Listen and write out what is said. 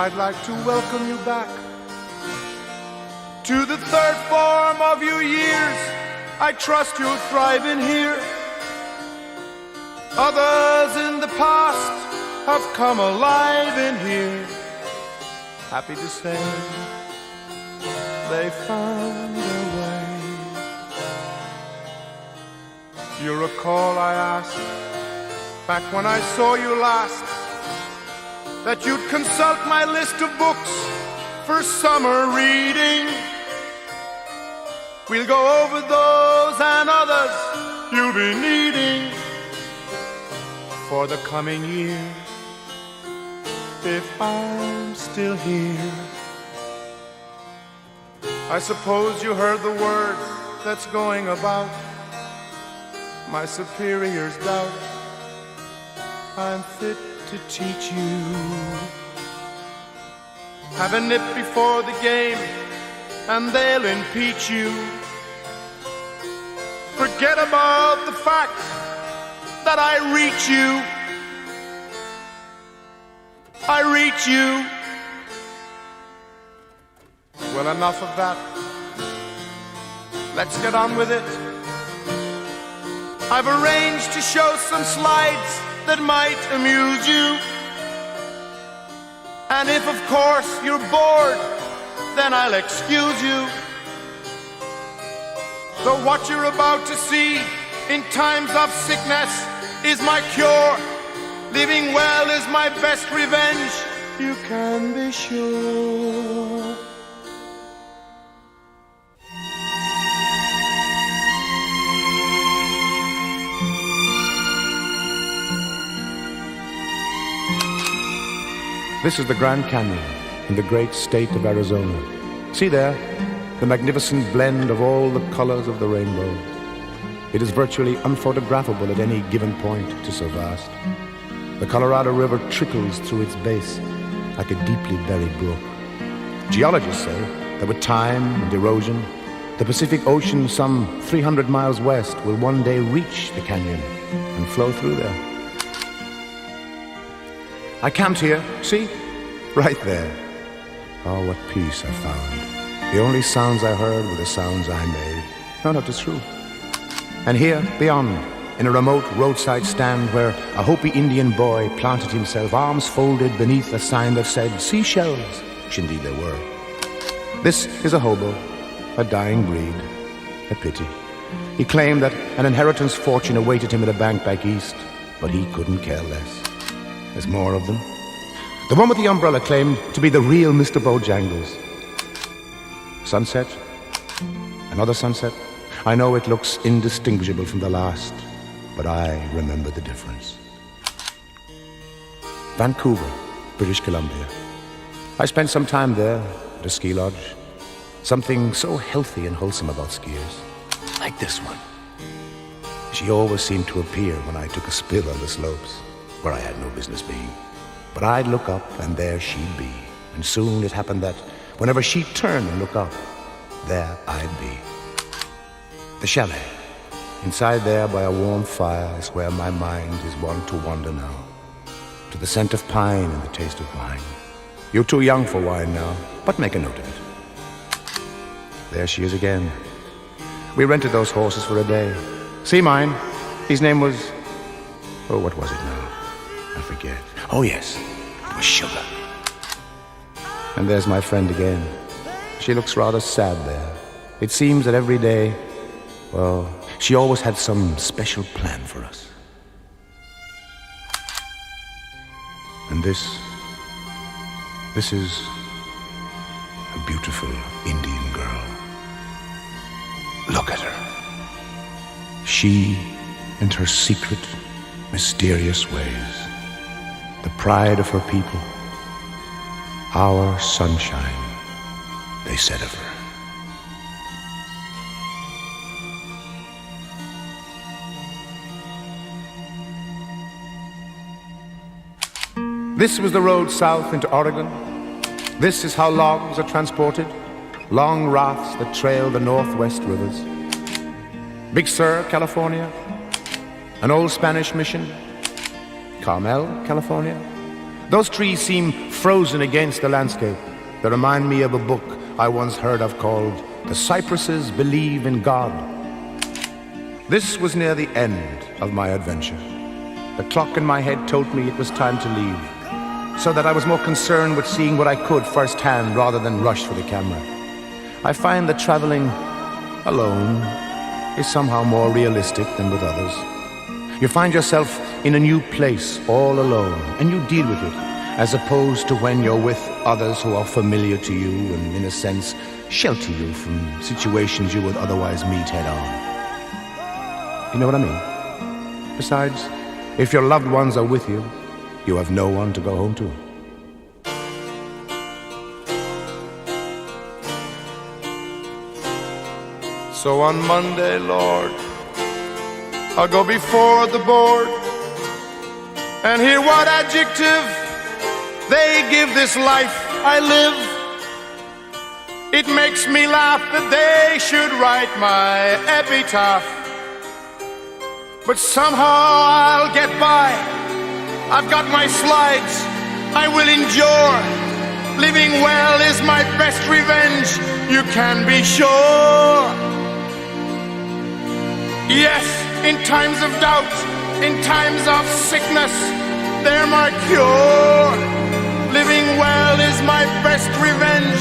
I'd like to welcome you back to the third form of your years. I trust you'll thrive in here. Others in the past have come alive in here. Happy to say they found their way. You recall I asked, back when I saw you last, that you'd consult my list of books for summer reading. We'll go over those and others you'll be needing for the coming year, if I'm still here. I suppose you heard the word that's going about. My superiors doubt I'm fit to teach you. Have a nip before the game and they'll impeach you. Forget about the fact that I reach you. I reach you. Well, enough of that. Let's get on with it. I've arranged to show some slides that might amuse you. And if, of course, you're bored, then I'll excuse you. Though what you're about to see in times of sickness is my cure. Living well is my best revenge, you can be sure. This is the Grand Canyon in the great state of Arizona. See there, the magnificent blend of all the colors of the rainbow. It is virtually unphotographable at any given point, it is so vast. The Colorado River trickles through its base like a deeply buried brook. Geologists say that with time and erosion, the Pacific Ocean some 300 miles west will one day reach the canyon and flow through there. I camped here, see? Right there. Oh, what peace I found. The only sounds I heard were the sounds I made. No, it's true. And here, beyond, in a remote roadside stand where a Hopi Indian boy planted himself, arms folded beneath a sign that said, seashells, which indeed there were. This is a hobo, a dying breed, a pity. He claimed that an inheritance fortune awaited him at a bank back east, but he couldn't care less. There's more of them. The one with the umbrella claimed to be the real Mr. Bojangles. Sunset, another sunset. I know it looks indistinguishable from the last, but I remember the difference. Vancouver, British Columbia. I spent some time there at a ski lodge. Something so healthy and wholesome about skiers, like this one. She always seemed to appear when I took a spill on the slopes, where I had no business being. But I'd look up, and there she'd be. And soon it happened that whenever she'd turn and look up, there I'd be. The chalet. Inside there by a warm fire is where my mind is wont to wander now. To the scent of pine and the taste of wine. You're too young for wine now, but make a note of it. There she is again. We rented those horses for a day. See mine? His name was... oh, what was it now? I forget. Oh, yes, it was Sugar. And there's my friend again. She looks rather sad there. It seems that every day, well, she always had some special plan for us. And this is a beautiful Indian girl. Look at her. She and her secret, mysterious ways. The pride of her people, our sunshine, they said of her. This was the road south into Oregon. This is how logs are transported, long rafts that trail the northwest rivers. Big Sur, California, an old Spanish mission. Carmel, California, Those trees seem frozen against the landscape. They remind me of a book I once heard of called The Cypresses Believe in God. This was near the end of my adventure. The clock in my head told me it was time to leave, so that I was more concerned with seeing what I could firsthand rather than rush for the camera. I find that traveling alone is somehow more realistic than with others. You find yourself in a new place all alone, and you deal with it, as opposed to when you're with others who are familiar to you and, in a sense, shelter you from situations you would otherwise meet head on. You know what I mean? Besides, if your loved ones are with you, you have no one to go home to. So on Monday, Lord, I'll go before the board and hear what adjective they give this life I live. It makes me laugh that they should write my epitaph, but somehow I'll get by. I've got my slides, I will endure. Living well is my best revenge, you can be sure. Yes, in times of doubt, in times of sickness, they're my cure. Living well is my best revenge,